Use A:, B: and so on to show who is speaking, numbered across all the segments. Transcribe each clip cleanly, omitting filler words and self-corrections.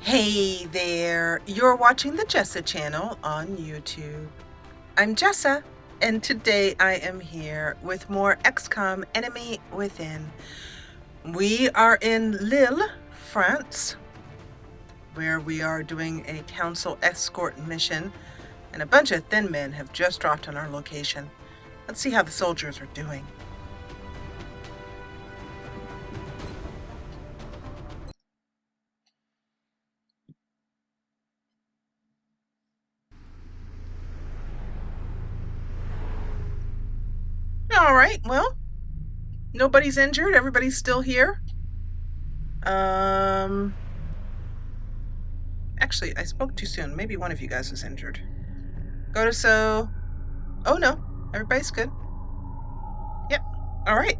A: Hey there, you're watching the Jessa channel on YouTube. I'm Jessa, and today I am here with more XCOM Enemy Within. We are in Lille, France, where we are doing a council escort mission, and a bunch of thin men have just dropped on our location. Let's see how the soldiers are doing. All right, well, nobody's injured. Everybody's still here. Actually, I spoke too soon. Maybe one of you guys is injured. Go to Oh no, everybody's good. Yep. All right.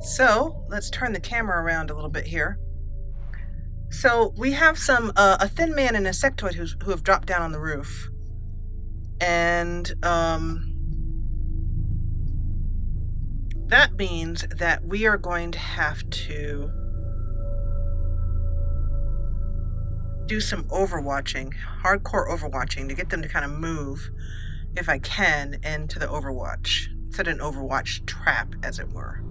A: So let's turn the camera around a little bit here. So we have a thin man and a sectoid who have dropped down on the roof, and that means that we are going to have to do some overwatching, hardcore overwatching, to get them to kind of move, if I can, into the Overwatch. Set an Overwatch trap, as it were.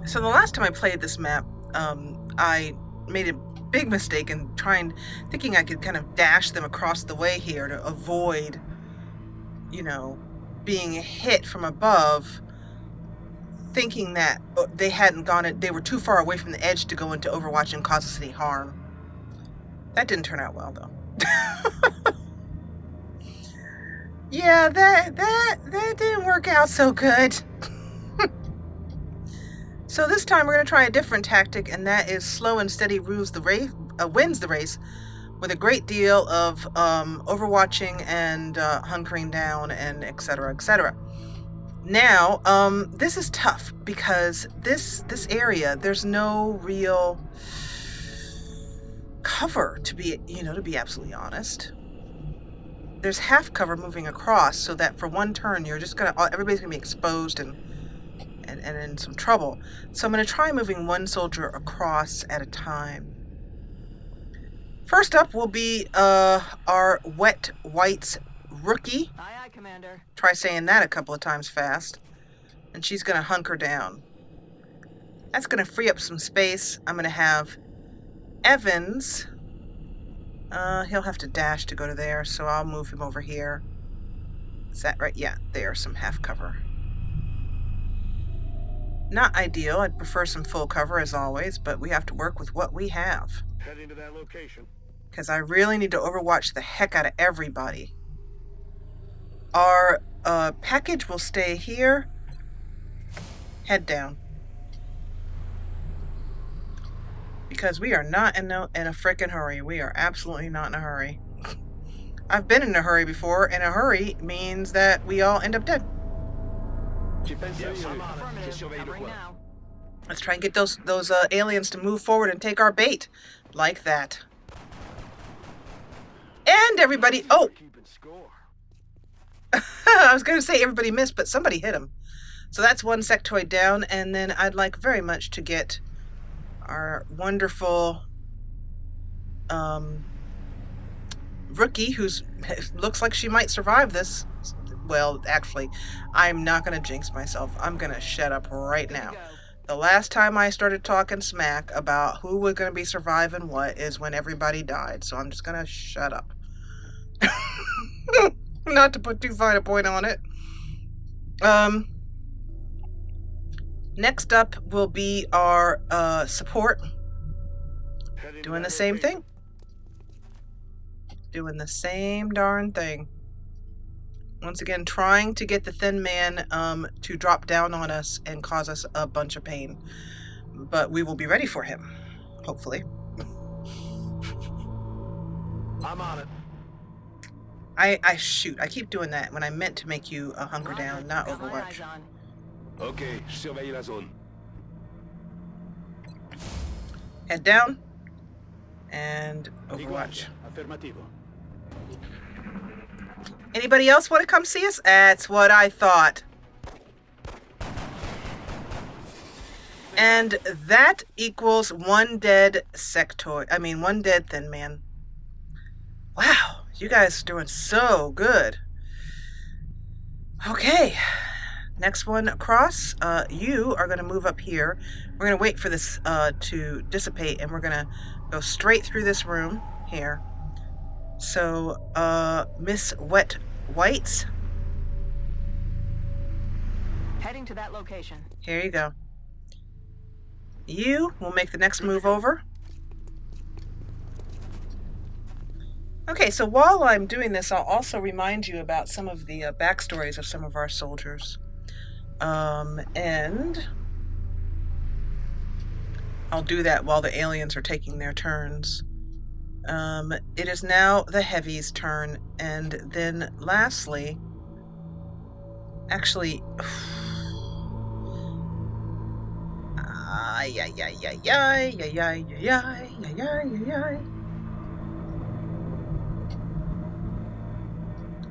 A: So the last time I played this map, I made a big mistake in thinking I could kind of dash them across the way here to avoid, being hit from above, thinking that they were too far away from the edge to go into Overwatch and cause us any harm. That didn't turn out well, though. Yeah, that didn't work out so good. So this time we're going to try a different tactic, and that is slow and steady wins the race, with a great deal of overwatching and hunkering down and etc. etc. Now, this is tough because this area, there's no real cover, to be absolutely honest. There's half cover moving across, so that for one turn everybody's gonna be exposed and in some trouble. So I'm gonna try moving one soldier across at a time. First up will be our Wet Whites rookie.
B: Aye, aye, Commander.
A: Try saying that a couple of times fast. And she's gonna hunker down. That's gonna free up some space. I'm gonna have Evans. He'll have to dash to go to there, so I'll move him over here. Is that right? Yeah, there's some half cover. Not ideal. I'd prefer some full cover as always, but we have to work with what we have.
C: Heading to that location.
A: Because I really need to overwatch the heck out of everybody. Our package will stay here. Head down. Because we are not in a frickin' hurry. We are absolutely not in a hurry. I've been in a hurry before, and a hurry means that we all end up dead. Let's try and get those aliens to move forward and take our bait. Like that. And everybody... Oh! I was going to say everybody missed, but somebody hit him. So that's one sectoid down, and then I'd like very much to get our wonderful rookie, who's looks like she might survive this. Well, actually, I'm not going to jinx myself. I'm going to shut up right now. The last time I started talking smack about who was going to be surviving what is when everybody died. So I'm just going to shut up. Not to put too fine a point on it. Next up will be our support. Doing the same thing. Doing the same darn thing. Once again, trying to get the thin man to drop down on us and cause us a bunch of pain. But we will be ready for him, hopefully.
C: I'm on it.
A: Shoot, I keep doing that when I meant to make you hunker down, not Overwatch.
C: Okay, surveille la zone.
A: Head down and Overwatch.
C: Affermativo.
A: Anybody else want to come see us? That's what I thought. And that equals one dead sectoid. I mean, one dead thin man. Wow, you guys are doing so good. Okay, next one across. You are going to move up here. We're going to wait for this to dissipate, and we're going to go straight through this room here. So, Miss Wet Whites.
B: Heading to that location.
A: Here you go. You will make the next move over. Okay, so while I'm doing this, I'll also remind you about some of the backstories of some of our soldiers. And I'll do that while the aliens are taking their turns. It is now the heavy's turn, and then lastly, actually,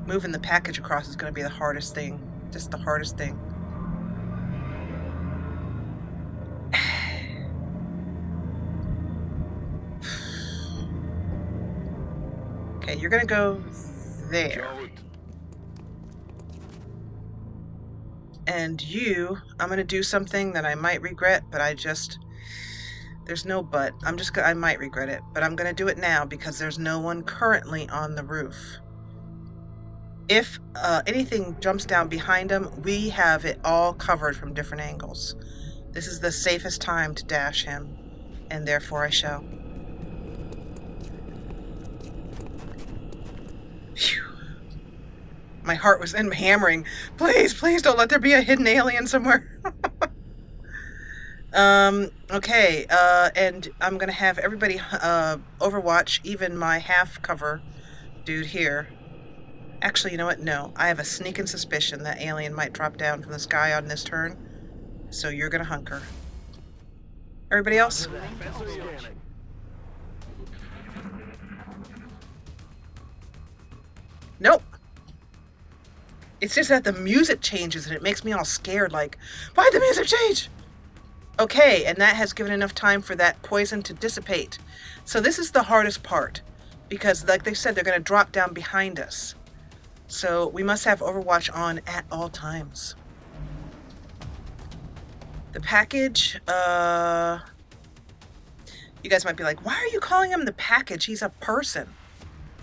A: moving the package across is going to be the hardest thing. Just the hardest thing. Okay, you're going to go there. And you, I'm going to do something that I might regret, but there's no but. I might regret it, but I'm going to do it now because there's no one currently on the roof. If anything jumps down behind him, we have it all covered from different angles. This is the safest time to dash him, and therefore I shall. Phew. My heart was hammering. Please, please don't let there be a hidden alien somewhere. Okay, and I'm gonna have everybody overwatch, even my half cover dude here. Actually, you know what? No, I have a sneaking suspicion that alien might drop down from the sky on this turn. So you're gonna hunker. Everybody else? Nope. It's just that the music changes and it makes me all scared, like, why'd the music change? Okay, and that has given enough time for that poison to dissipate. So this is the hardest part, because like they said, they're going to drop down behind us. So we must have Overwatch on at all times. The package, you guys might be like, why are you calling him the package? He's a person.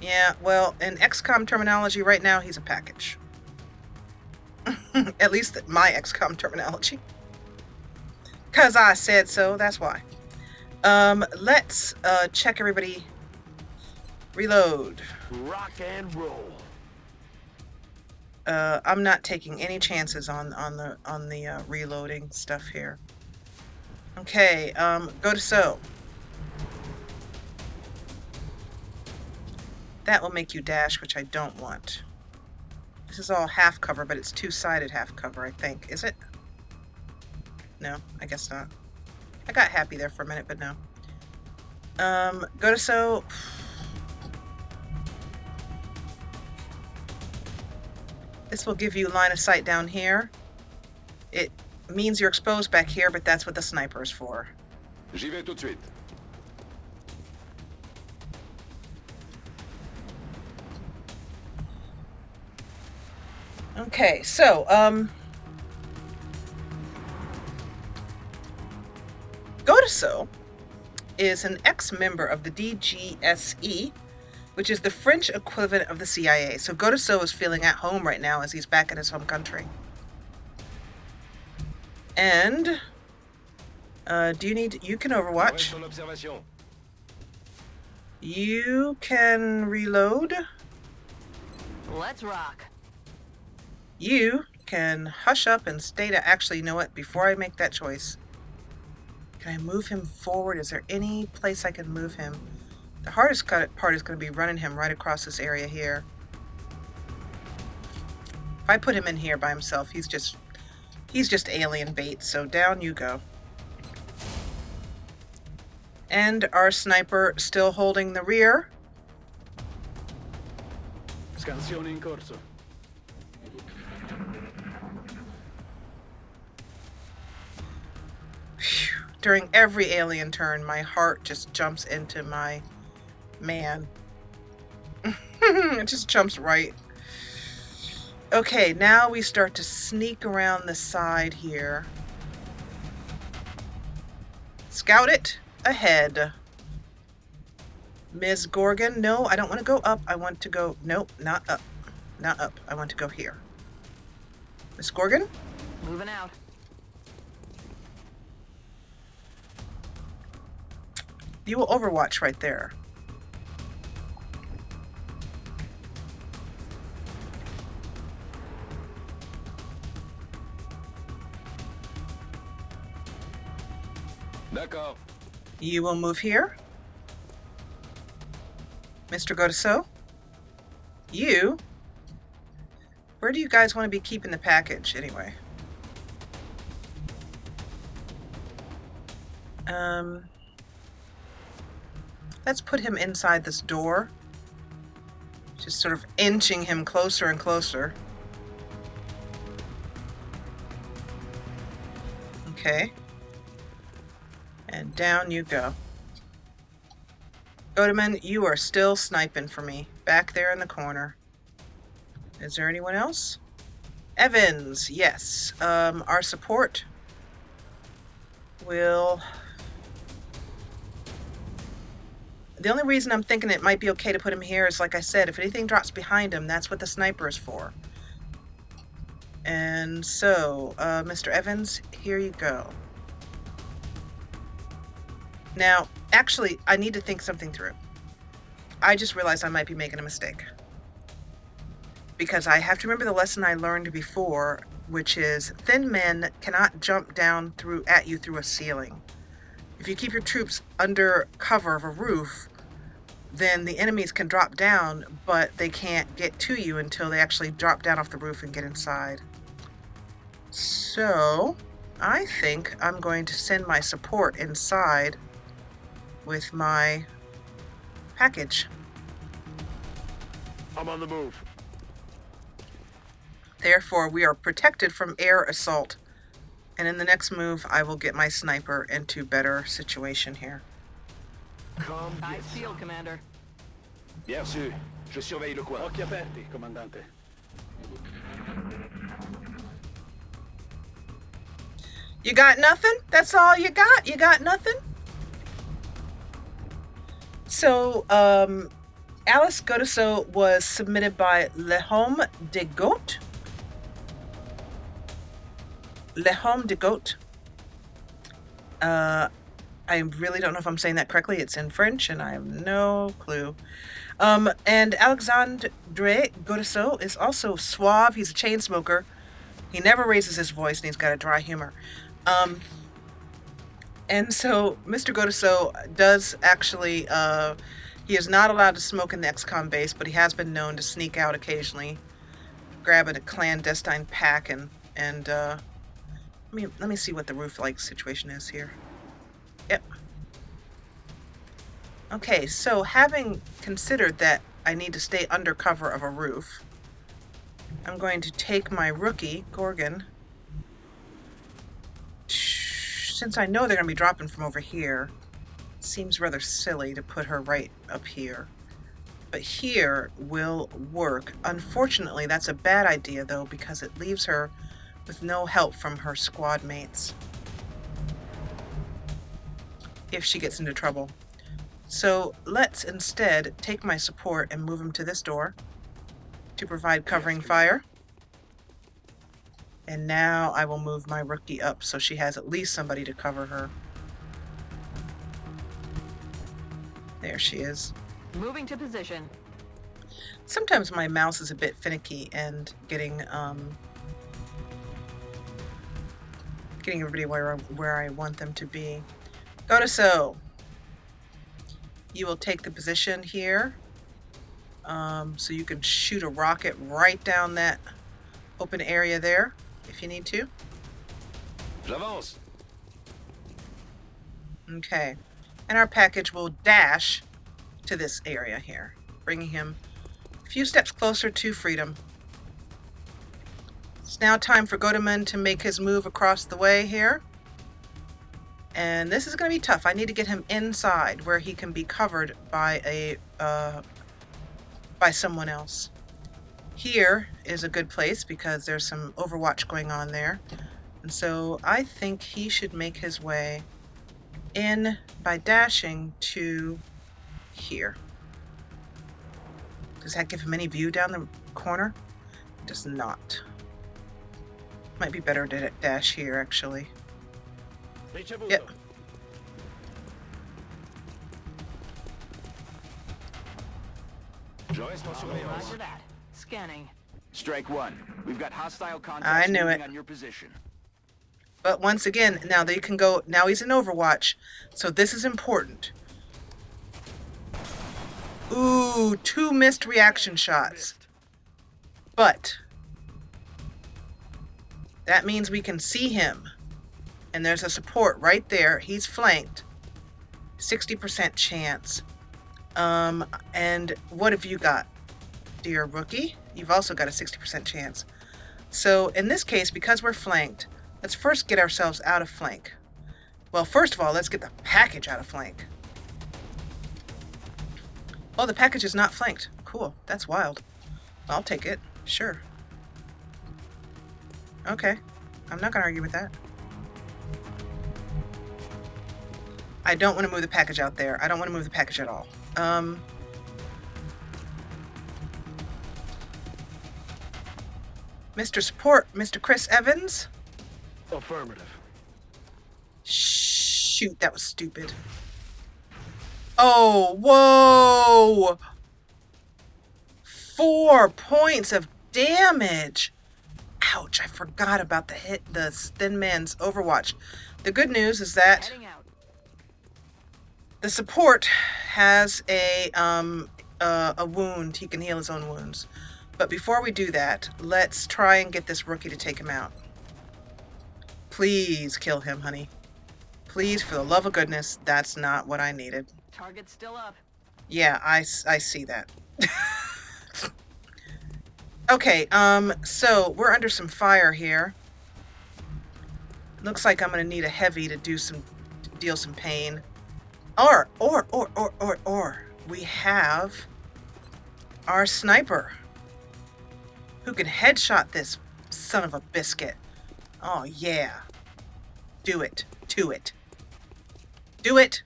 A: Yeah, well, in XCOM terminology right now, he's a package. At least my XCOM terminology. Because I said so, that's why. Let's check everybody. Reload.
C: Rock and roll.
A: I'm not taking any chances on the reloading stuff here. Okay, go to sew. That will make you dash, which I don't want. This is all half cover, but it's two-sided half cover, I think. Is it? No, I guess not. I got happy there for a minute, but no. Go to sew. This will give you line of sight down here. It means you're exposed back here, but that's what the sniper is for.
C: J'y vais tout de suite.
A: Okay, so, Godiso is an ex-member of the DGSE, which is the French equivalent of the CIA. So Godiso is feeling at home right now as he's back in his home country. And, you can overwatch. You can reload.
B: Let's rock.
A: You can hush up and stay to, actually, you know what, before I make that choice, can I move him forward? Is there any place I can move him? The hardest part is going to be running him right across this area here. If I put him in here by himself, he's just alien bait, so down you go. And our sniper still holding the rear.
C: Scansione in corso.
A: Phew. During every alien turn, my heart just jumps into my man. It just jumps right. Okay, now we start to sneak around the side here. Scout it ahead. Ms. Gorgon, no, I don't want to go up. I want to go, nope, not up. Not up. I want to go here. Ms. Gorgon?
B: Moving out.
A: You will overwatch right there.
C: D'accord.
A: You will move here. Mr. Godeso? You? Where do you guys want to be keeping the package, anyway? Let's put him inside this door. Just sort of inching him closer and closer. Okay. And down you go. Godeman, you are still sniping for me. Back there in the corner. Is there anyone else? Evans, yes. Our support will... The only reason I'm thinking it might be okay to put him here is, like I said, if anything drops behind him, that's what the sniper is for. And so, Mr. Evans, here you go. Now, actually, I need to think something through. I just realized I might be making a mistake. Because I have to remember the lesson I learned before, which is thin men cannot jump down at you through a ceiling. If you keep your troops under cover of a roof, then the enemies can drop down, but they can't get to you until they actually drop down off the roof and get inside. So, I think I'm going to send my support inside with my package.
C: I'm on the move.
A: Therefore, we are protected from air assault. And in the next move, I will get my sniper into better situation here.
B: Eyes peeled, Commander.
C: Bien sûr. Je surveille le coin.
D: Occhi aperti, comandante.
A: You got nothing? That's all you got? You got nothing? So, Alice Godeso was submitted by Le Homme de Goat. Le Homme de Goat. I really don't know if I'm saying that correctly. It's in French, and I have no clue. And Alexandre Godeso is also suave. He's a chain smoker. He never raises his voice, and he's got a dry humor. And so Mr. Godeso does actually, he is not allowed to smoke in the XCOM base, but he has been known to sneak out occasionally, grab a clandestine pack, and let me see what the roof-like situation is here. Yep. Okay, so having considered that I need to stay under cover of a roof, I'm going to take my rookie, Gorgon. Since I know they're going to be dropping from over here, it seems rather silly to put her right up here. But here will work. Unfortunately, that's a bad idea, though, because it leaves her with no help from her squad mates if she gets into trouble. So let's instead take my support and move him to this door to provide covering fire. And now I will move my rookie up so she has at least somebody to cover her. There she is.
B: Moving to position.
A: Sometimes my mouse is a bit finicky and getting everybody where I want them to be. Godeso, you will take the position here, so you can shoot a rocket right down that open area there if you need to.
C: J'avance.
A: Okay, and our package will dash to this area here, bringing him a few steps closer to freedom. It's now time for Godeman to make his move across the way here. And this is going to be tough. I need to get him inside where he can be covered by by someone else. Here is a good place because there's some Overwatch going on there. And so I think he should make his way in by dashing to here. Does that give him any view down the corner? It does not. Might be better to dash here, actually. Yep.
B: Roger that. Scanning.
C: Strike one. We've got hostile contacts
A: I knew
C: moving
A: it.
C: on your position.
A: But once again, now they can go. Now he's in Overwatch, so this is important. Ooh, 2 missed reaction shots. But that means we can see him. And there's a support right there. He's flanked. 60% chance. And what have you got, dear rookie? You've also got a 60% chance. So in this case, because we're flanked, let's first get ourselves out of flank. Well, first of all, let's get the package out of flank. Oh, the package is not flanked. Cool. That's wild. I'll take it. Sure. Okay. I'm not going to argue with that. I don't want to move the package out there. I don't want to move the package at all. Mr. Support, Mr. Chris Evans?
C: Affirmative.
A: Shoot, that was stupid. Oh, whoa! 4 points of damage. Ouch, I forgot about the Thin Man's Overwatch. The good news is that
B: Heading out.
A: the support has a wound. He can heal his own wounds. But before we do that, let's try and get this rookie to take him out. Please kill him, honey. Please, for the love of goodness, that's not what I needed.
B: Target's still up.
A: Yeah, I see that. Okay, so we're under some fire here. Looks like I'm gonna need a heavy to deal some pain. Or, we have our sniper who can headshot this son of a biscuit. Oh, yeah. Do it. Do it. Do it.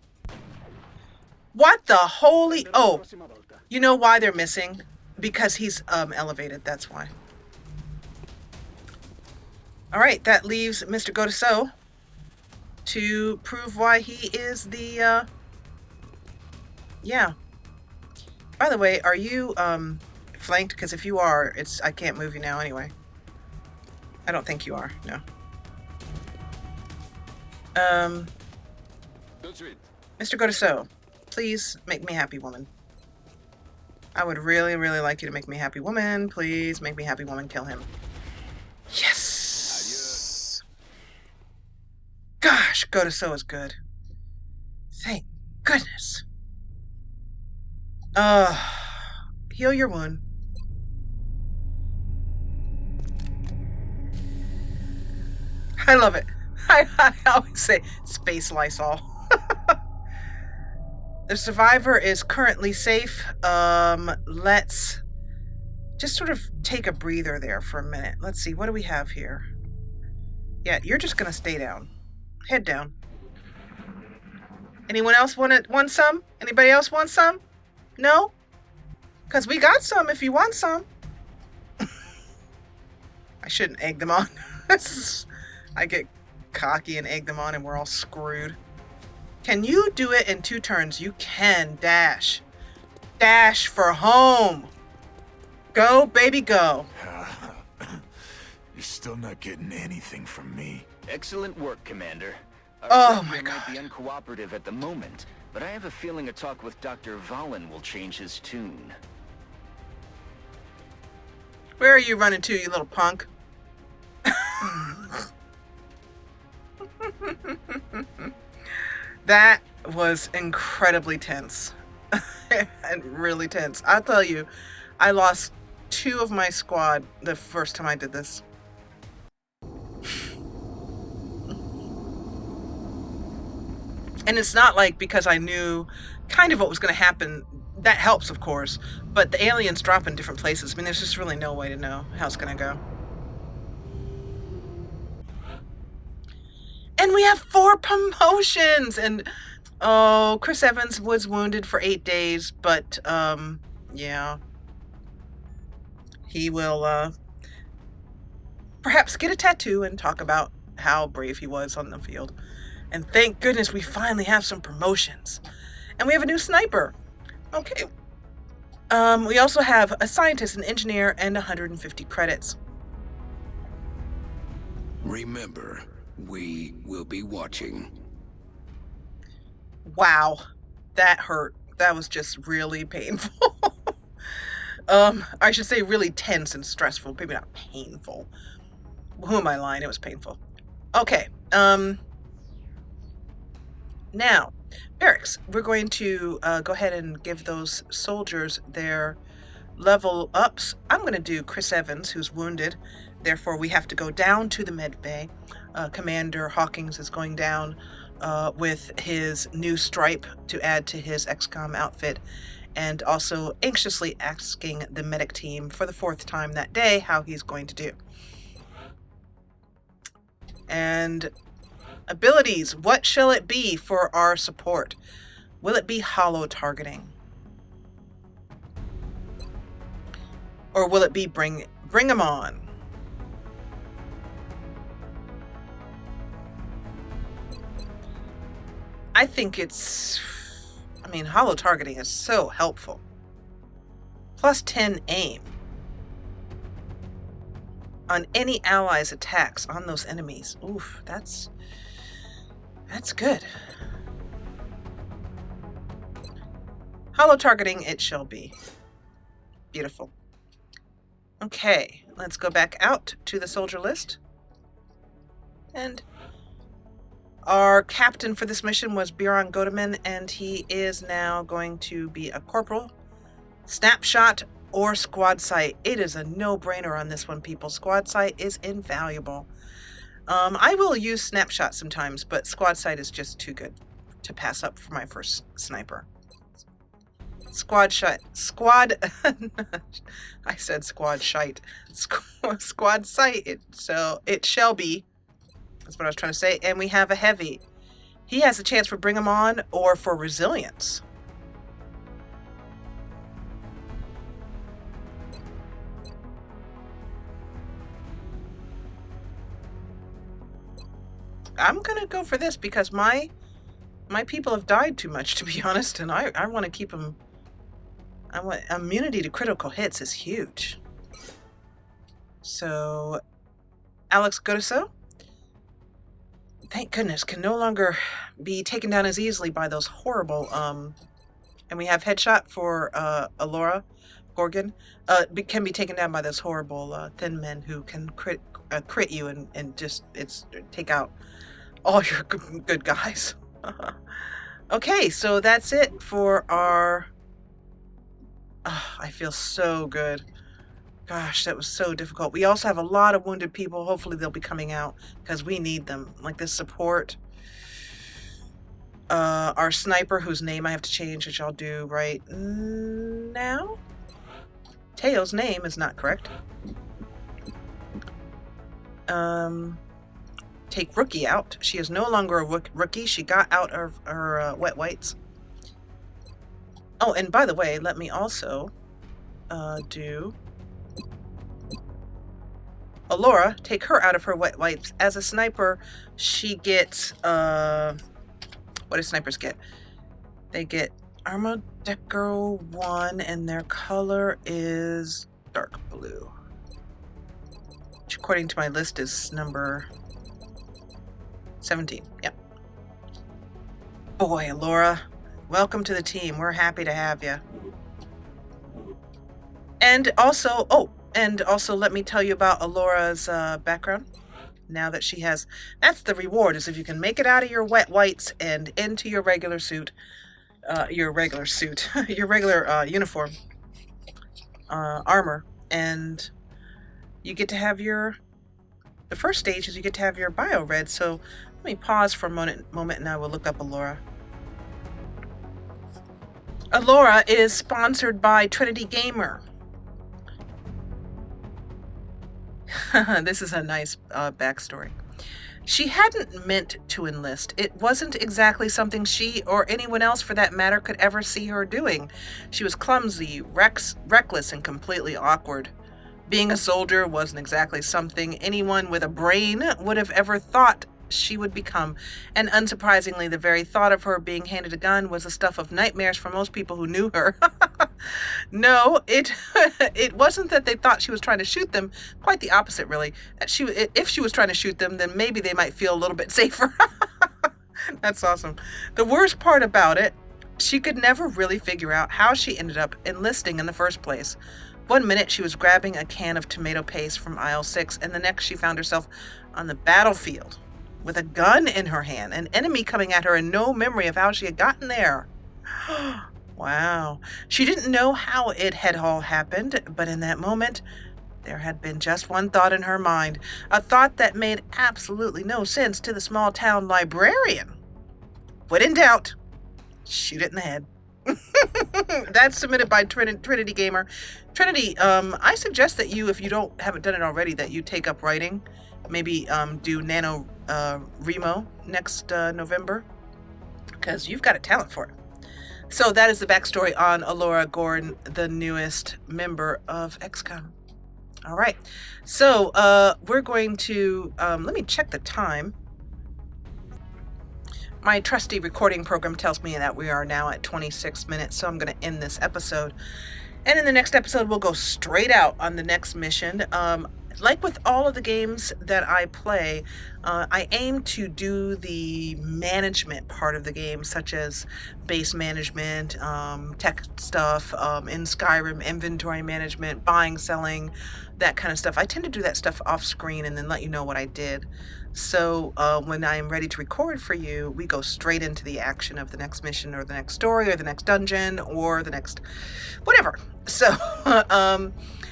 A: What the holy... Oh, you know why they're missing? Because he's elevated, that's why. All right, that leaves Mr. Gotiso to prove why he is the... Yeah. By the way, are you flanked? Because if you are, I can't move you now anyway. I don't think you are, no. Mr. Gotiso, please make me happy, woman. I would really, really like you to make me happy, woman. Please make me happy, woman. Kill him. Yes! Gosh, Gotiso is good. Thank goodness. Heal your wound. I love it. I always say space Lysol. The survivor is currently safe. Let's just sort of take a breather there for a minute. Let's see, what do we have here? Yeah, you're just gonna stay down. Head down. Anyone else want some? Anybody else want some? No? Because we got some if you want some. I shouldn't egg them on. I get cocky and egg them on and we're all screwed. Can you do it in 2 turns? You can dash. Dash for home. Go, baby, go.
D: You're still not getting anything from me.
C: Excellent work, Commander.
A: Oh
C: Our
A: my
C: friend
A: God.
C: might be uncooperative at the moment, but I have a feeling a talk with Dr. Valen will change his tune.
A: Where are you running to, you little punk? That was incredibly tense. And really tense. I'll tell you, I lost 2 of my squad the first time I did this. And it's not like because I knew kind of what was going to happen. That helps, of course. But the aliens drop in different places. I mean, there's just really no way to know how it's going to go. And we have 4 promotions! And, oh, Chris Evans was wounded for 8 days. But, yeah. He will, perhaps get a tattoo and talk about how brave he was on the field. And thank goodness we finally have some promotions. And we have a new sniper. Okay. We also have a scientist, an engineer, and 150 credits.
E: Remember, we will be watching.
A: Wow. That hurt. That was just really painful. I should say really tense and stressful. Maybe not painful. Who am I lying? It was painful. Okay. Now, barracks. We're going to go ahead and give those soldiers their level ups. I'm going to do Chris Evans, who's wounded. Therefore, we have to go down to the med bay. Commander Hawkins is going down with his new stripe to add to his XCOM outfit, and also anxiously asking the medic team for the 4th time that day how he's going to do. And abilities, what shall it be for our support? Will it be hollow targeting? Or will it be bring 'em on? I think it's, I mean, hollow targeting is so helpful. Plus 10 aim on any allies' attacks on those enemies. Oof, that's good. Hollow targeting it shall be. Beautiful. Okay, let's go back out to the soldier list. And our captain for this mission was Biron Godeman, and he is now going to be a corporal. Snapshot or squad sight. It is a no-brainer on this one, people. Squad sight is invaluable. I will use snapshot sometimes, but squad sight is just too good to pass up for my first sniper. Squad sight. I said squad shite. Squad sight. So it shall be. That's what I was trying to say. And we have a heavy. He has a chance for bring 'em on or for resilience. I'm gonna go for this because my people have died too much, to be honest, and I want to keep them. I want immunity to critical hits is huge. So, Alex Godeso, thank goodness, can no longer be taken down as easily by those horrible. And we have headshot for Alora Gorgon. Can be taken down by those horrible thin men who can crit you and just take out all your good guys. Okay, so that's it for our. I feel so good. Gosh, that was so difficult. We also have a lot of wounded people. Hopefully they'll be coming out because we need them. Like this support. Our sniper, whose name I have to change, which I'll do right now. Teo's name is not correct. Take Rookie out. She is no longer a rookie. She got out of her wet whites. Oh, and by the way, let me also do Alora. Take her out of her wet wipes. As a sniper, she gets what do snipers get? They get Armor Deco 1, and their color is dark blue, which according to my list is number 17. Yep. Boy, Alora, welcome to the team. We're happy to have you. And also, let me tell you about Alora's background. Now that she has, that's the reward, is if you can make it out of your wet whites and into your regular suit, your regular uniform, armor, and you get to have the first stage is you get to have your bio read. So let me pause for a moment and I will look up Alora. Allura is sponsored by Trinity Gamer. This is a nice backstory. She hadn't meant to enlist. It wasn't exactly something she, or anyone else for that matter, could ever see her doing. She was clumsy, reckless, and completely awkward. Being a soldier wasn't exactly something anyone with a brain would have ever thought she would become, and unsurprisingly, the very thought of her being handed a gun was the stuff of nightmares for most people who knew her. No, it wasn't that they thought she was trying to shoot them. Quite the opposite, really. That if she was trying to shoot them, then maybe they might feel a little bit safer. That's awesome. The worst part about it, she could never really figure out how she ended up enlisting in the first place. One minute she was grabbing a can of tomato paste from aisle 6, and the next she found herself on the battlefield with a gun in her hand, an enemy coming at her and no memory of how she had gotten there. Wow. She didn't know how it had all happened, but in that moment, there had been just one thought in her mind, a thought that made absolutely no sense to the small town librarian. When in doubt, shoot it in the head. That's submitted by Trinity Gamer. Trinity, I suggest that you, if you haven't done it already, that you take up writing. Maybe do Nano Remo next November, because you've got a talent for it. So that is the backstory on Allura Gordon, the newest member of XCOM. All right, so we're going to, let me check the time. My trusty recording program tells me that we are now at 26 minutes, so I'm going to end this episode. And in the next episode, we'll go straight out on the next mission. Like with all of the games that I play, I aim to do the management part of the game, such as base management, tech stuff, in Skyrim, inventory management, buying, selling, that kind of stuff. I tend to do that stuff off screen and then let you know what I did. So when I am ready to record for you, we go straight into the action of the next mission or the next story or the next dungeon or the next whatever. So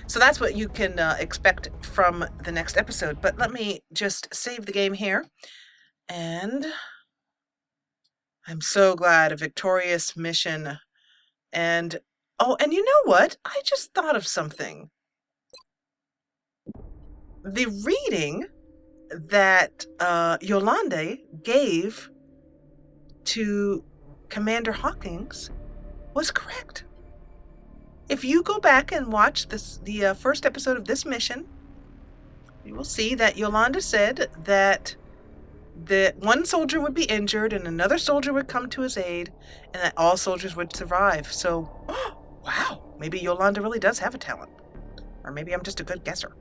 A: so that's what you can expect from the next episode. But let me just save the game here. And I'm so glad, a victorious mission. And, oh, and you know what? I just thought of something. The reading that Yolande gave to Commander Hawkins was correct. If you go back and watch the first episode of this mission, you will see that Yolanda said that one soldier would be injured and another soldier would come to his aid, and that all soldiers would survive. So, wow, maybe Yolanda really does have a talent. Or maybe I'm just a good guesser.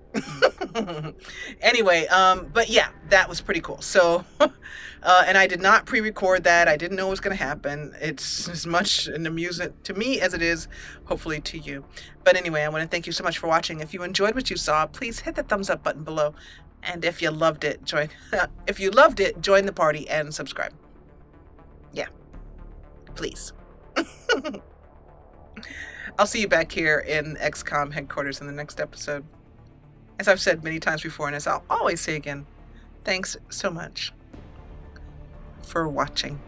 A: Anyway, but yeah, that was pretty cool. So, and I did not pre-record that. I didn't know what was going to happen. It's as much an amusement to me as it is, hopefully, to you. But anyway, I want to thank you so much for watching. If you enjoyed what you saw, please hit the thumbs up button below. And if you loved it, join the party and subscribe. Yeah, please. I'll see you back here in XCOM headquarters in the next episode. As I've said many times before, and as I'll always say again, thanks so much for watching.